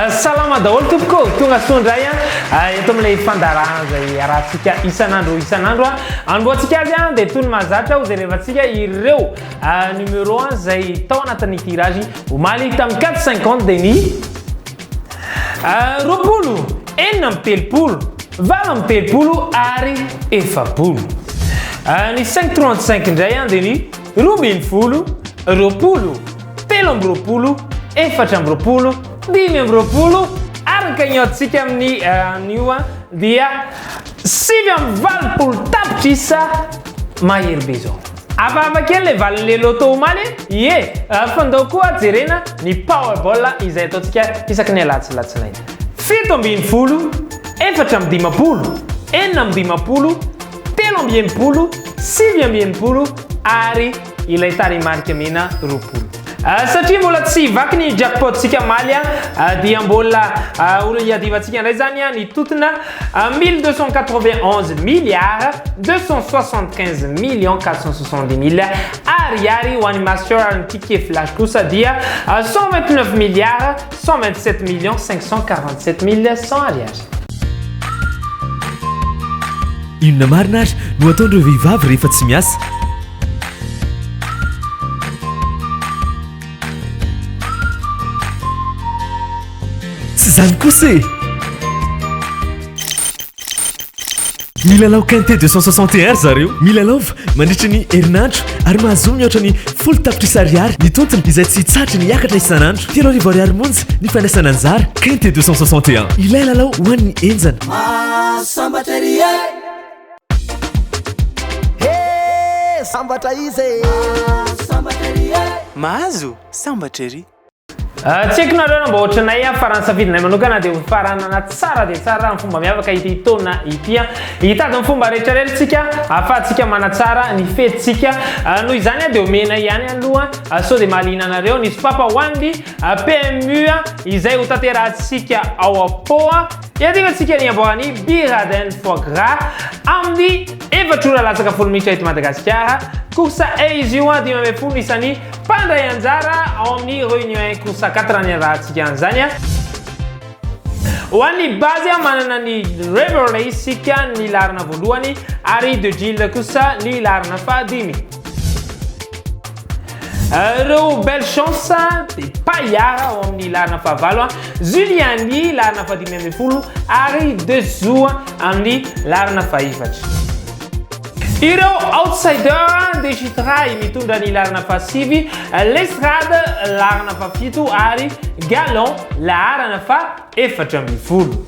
Salama daholo tompoko tonga soandray eto amin'ilay fandarana izay arahantsika isan'andro andohantsika azy dia tony mahazatra ho zay rehefantsika ireo numéro 1 izay tao anatin'ny tirage omaly tamin'ny 450 dia ny roapolo enina amby telopolo valo amby telopolo ary efapolo ny 535 indray dia ny roa amby folo roapolo telo amby roapolo efatra amby roapolo dimy amby roapolo araka ignaotsika amin'ny anio dia sivy amby valopolo tapitra isa mahery be zao avava kely le valin'le loto omaly fandao koa jerena ny powerball izay ataontsika isaky ny alatsilatsinainy fito ambin'ny folo efatra amby dimapolo enina amby dimapolo telo amby enimpolo sivy amby enimpolo ary ilay tarimarika mena roapolo satria mbola tsy vaky ny jackpotsika maly dia mbola olo iadivantsika indray zany ny totona 1291 milliards 275 millions 470 mille ariary ho an'ny master ny ticket flash kosa dia 129 milliards 127 millions 547 mille 100 ariary. Inona marina ary no ataon'ireo vehivavy rehefa tsy miasa? Tsy zany kosa e! Milalao Quintet 261 zareo milalaova mandritra ny herinandro ary mahazo mihoatra ny folo tapitrisa ariary ny tontony izay tsy tsatra ny hiakatra isan'andro 3 ariary monja ny fandraisana anjara Quintet 261 ilay lalao ho an'ny enjana sambatra izy mahazo sambatra ery tsy haiko nareo na mba ohatranay farany safidinay manokana dia faranana tsara dia tsara ny fomba miavaka ity taona ity hitady ny fomba rehetrarehetratsika ahafahantsika manatsara ny fetintsika noho izany dia omena ihany aloha sao dia mahaliana anareo ny sopapa hoan'ny PMU izay ho tanterahantsika ao apoa iadivantsika ny amboany Biraden foie gras amin'ny efatrora latsaka folo minitra eto Madagasikara kosa izy io 10 isan'ny pandray anjara ao amin'ny réunion kosa 4 any rahantsika an'izany ho an'ny base manana ny Reverlay sika ny larina voalohany ary de Gilles kosa ny larina fahadimy ireo belle chance de Payara ao amin'ny larina fahavalo Juliani larina fahadimy amby folo ary de Zou amin'ny larina fahaefatra ireo outsider de Chitray mitondra ny larina fahasivy Lestrade larina fahafito ary Galon larina fahaefatra amby folo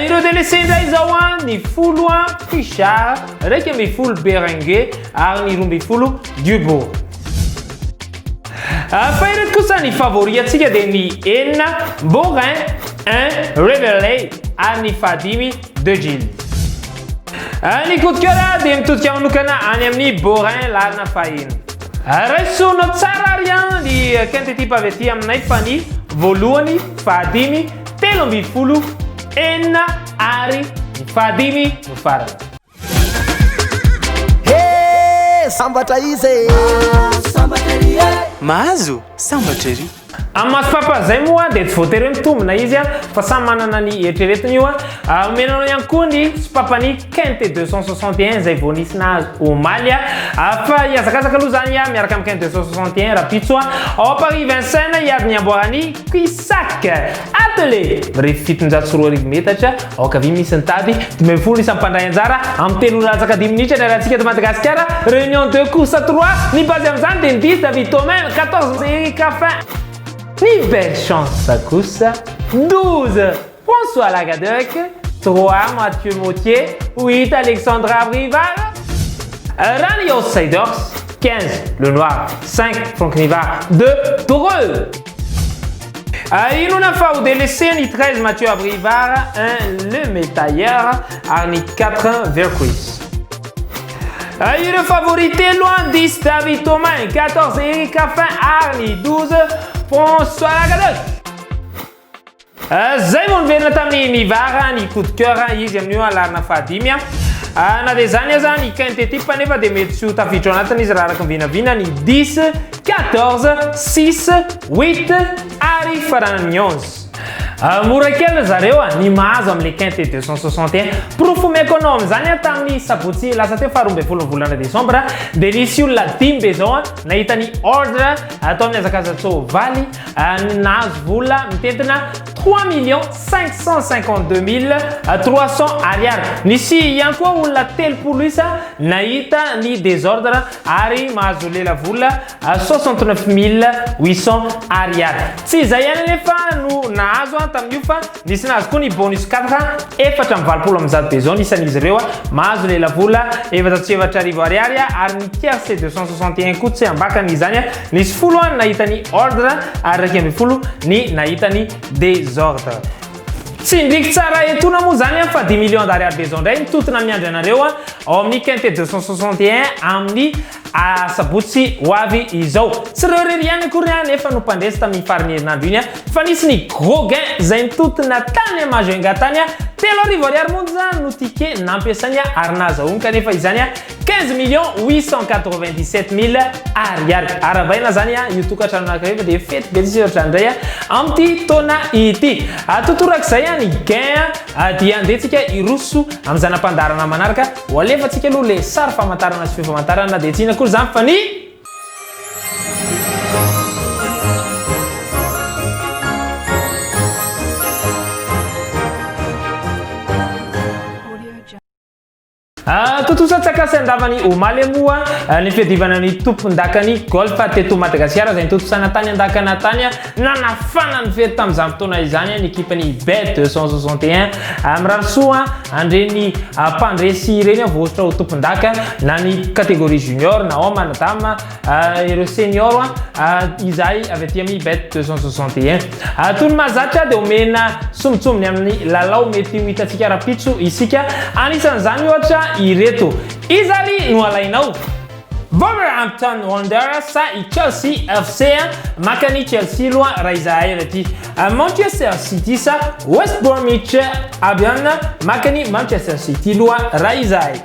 ireo délaissé indray zao ny folo Fichard raiky amby folo Berenguer ary ny roa amby folo Dubourg fa ireto kosa ny favori atsika dia ny enina Borin 1 Reverlay ary ny fahadimy de Gilles ny coup de cœur dia mitodika manokana any amin'ny Borin larina fahaenina raisono tsara arian ny Quintet type avy aty aminay fa ny voalohany fahadimy telo amby folo enina ary ny fahadimy no farany sambatra izy mahazo sambatra ery Masopapa zay moa dia tsy voatery mitombina izy fa samy manana ny eritreretiny io omenanao ihany koa ny sopapany Quintet 261 izay voanisina omaly fa hiazakazaka aloha zany miaraka amin'ny Quintet 261 rapitso ao Paris Vincennes hiady ny amboarany Cuisac atelier rehefa 704 metatra ao kavy misy nitady 10 isan'ny mpandray anjara amin'ny telo latsaka 10 minitra ny arahantsika eto Madagasikara réunion 2 course 3 ny base amin'izany dia 10 David Thomain 14 Eric Raffin ni belle chance Koussa 12 François Lagadec 3 Mathieu Mautier 8 Alexandra Brivard Rani Outsiders 15 Le Noir 5 Franck Nivard 2 Dreux Inona fa ou délaissé ni 13 Mathieu Abrivard 1 Le Métailleur Arni 4 Vercruis Ireo favoris telo 10 David Thomas, 14 Eric Raffin, Arny, 12 François Lagadoc. Zay vao niverina tamin'ny mivara ny coup de cœur izy amin'io alarina fahadimy na dia zany aza ny quinte type nefa dia mety tsy ho tafiditra ao anatiny izy raha araka mivinavina ny 10 14 6 8 ary faranany 11 mora kely zareo ny mahazo amin'le quinte 261 profo méconome zany tamin'ny sabotsy lasa teo faharoa ambin'ny folo volana décembre dia nisy olona dimy be zao nahita ny ordre atao amin'ny azakazatsovaly nahazo vola mitentina 3 552 300 ariary. Nisy ihany koa olona 30 isa nahita ny désordre ary mahazo lela vola 69 800 ariary. Tsy izay ihany nefa no nahazo tamin'io fa nisy nahazo koa ny bonus 4 efatra amin'ny valopolo amin'ny zato be zao nisan'izy ireo mahazo lela vola 770 ariary ary ny tierce 261 koa tsy ambakany izany nisy folo nahita ny ordre ary 12 ny nahita ny désordre. Tsy ndriky tsara etona moa zany fa 10 millions d'ariary be zao indray nitotona miandry anareo ao amin'ny quinte 261 amin'ny sabotsy ho avy izao. Tsy reo rery ihany akory nefa no mpandresy tamin'ny farany herinandro iny fa nisy ny gros gain zay nitotona tany Majunga tany 3 ariary monja no ticket nampiasany ary nahazahoany kanefa izany 15 897 000 ariary. Aravaina zany io tokantrano anankiray dia fety be tsisy ohatrandray amin'ity taona ity. Totorak'izay ny gain dia andetsika iroso amin'ny zanam-pandarana manaraka ho alefatsika aloha le sary famantarana sy fifamantarana dia tsy ina akory zany fa ny totosatsakasy andavany omaly moa ny fiadivana ny tompon-dakany golf teto Madagasikara zay nitotosana tany andakana tany nanafana ny fety tamin'izany fotoana izany ny ekipany Bet 261 mirarisoa andreny mpandresy ireny voasotra ho tompon-daka na ny catégorie junior na homme na dame ireo senior izay avy aty amin'ny Bet 261 tony mahazatra dia omena somotsomony amin'ny lalao mety ho hitatsika rapitso isika anisan'izany ohatra ireto izary no alainao Wolverhampton Wanderers i Chelsea FC makany Chelsea loa raha izahay avy aty Manchester City sa West Bromwich Albion makany Manchester City loa raha izahay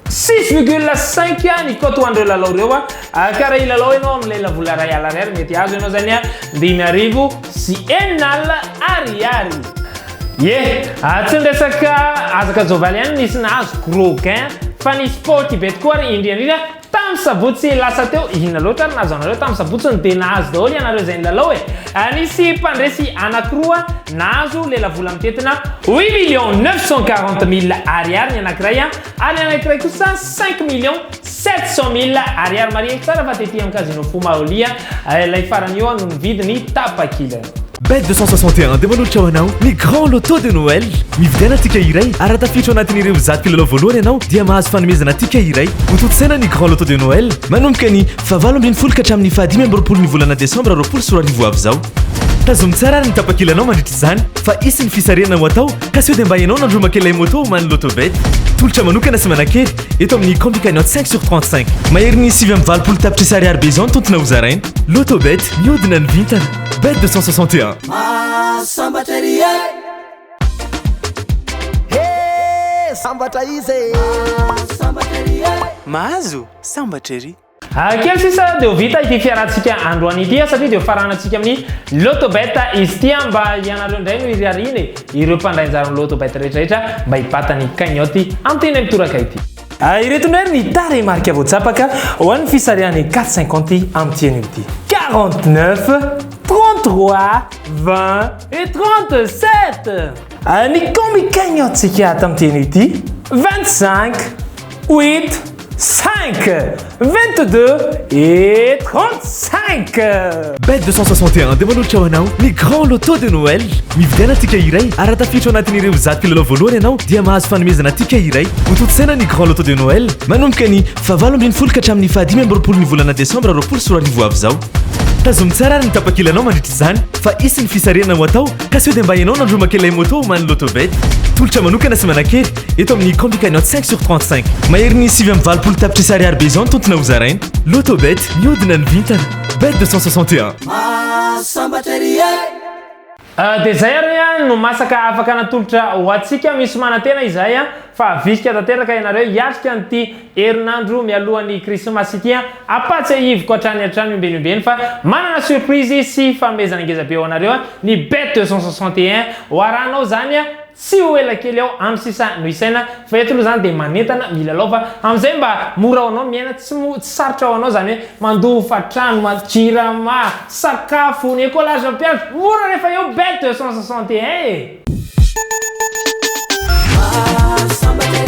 6,5 ny cote hoandreo lalao reo karaha ilalao ianao amin'ilay lavola ray alariary mety azo ianao zany 5 sy 4 ariary. Tsy nresaka azakazovaly ihany nisy nahazo gros gain fa ny Sportbet koa indrindra tamin'ny sabotsy lasa teo inona loatra nahazo anareo tamin'ny sabotsy ny dia nahazo daholo ianareo zay ny lalao nisy mpandresy anankiroa nahazo lela vola mitetina 8 940 000 ariary ny anankiray ary anankiray kosa 5 700 000 ariary. Mariaky tsara fa tety amin'ny casino Fomaolia ilay farany eo no nividy ny tapakila. Bet 261 dia manolotra ho anao ny grand loto de Noël. Mividiana tika iray ary tafiditra ao anatin'ireo zato kilalao voalohany ianao dia mahazo fanomezana tika iray ho totosaina ny grand loto de Noël manomboka ny 7 ka hatramin'ny 15 ny volana desambra 24 avy zao. Tazomy tsara ary ny tapakilanao mandritra izany fa isy ny fisarena ho atao ka sao dia mba ianao nandromakelay moto many lotobet tolotra manokana sy manakely eto amin'ny combi cagnotte 5 sur 35 mahery ny 7 tapitra ariary be zao nitontona ho zaraina. Lotobet mihodina ny vintana. Bet 261 sambatra izy mahazo sambatra ery kely sisa dia vita ity fiarahantsika androany ity satria dia faranantsika amin'ny lotobet izy ity mba ianareo indray no iriariny ireo mpandrainjary lotobet rehetrarehetra mba hipatany cagnotte am'teny mitoraka ity. Ireto ndray ny taremarika voatsapaka ho an'ny fisarihany 450 am'tiany ity 49 33 20 et 37 ny combi cagnotte sika tam'teny ity 25 8 5 22 et 35. Bet 261 dia manolotra ho anao ny grand loto de Noël. Mividiana tika iray ary tafiditra ao anatin'ireo zato kilalao voalohany ianao dia mahazo fanomezana tika iray ho totosaina ny grand loto de Noël manomboka ny 7 ka hatramin'ny 15 ny volana desambra 24 avy zao. tazomy tsara ny tapakilanao mandritra izany fa isyny fisarena ho atao ka sao dia mba ianao nandromakelay moto many lotobet tolotra manokana sy manakely eto amin'ny combi cagnotte 5 sur 35 mahery ny 7 tapitra ariary be izao ny tontona ho zaraina lotobet mihodina ny vintana bet 261 dia zay ary no masaka afaka natolotra ho antsika misy manantena izay fa visika tanteraka ianareo hiatrika nyity herinandro mialohan'ny krismasy ity apatsa ivoko hatrany hatrany ombenombeny fa manana surprise sy famezana ngeza be ao anareo ny bet 261 ho arahanao zany tsy ho ela kely ao amin'ny sisa no isaina fa eto aloha zany dia manentana milalao fa amin'izay mba mora ao anao miaina tsy sarotra ao anao zany hoe mandofa trano majirama sakafo ny écolage ampianatra mora rehefa eo bet 261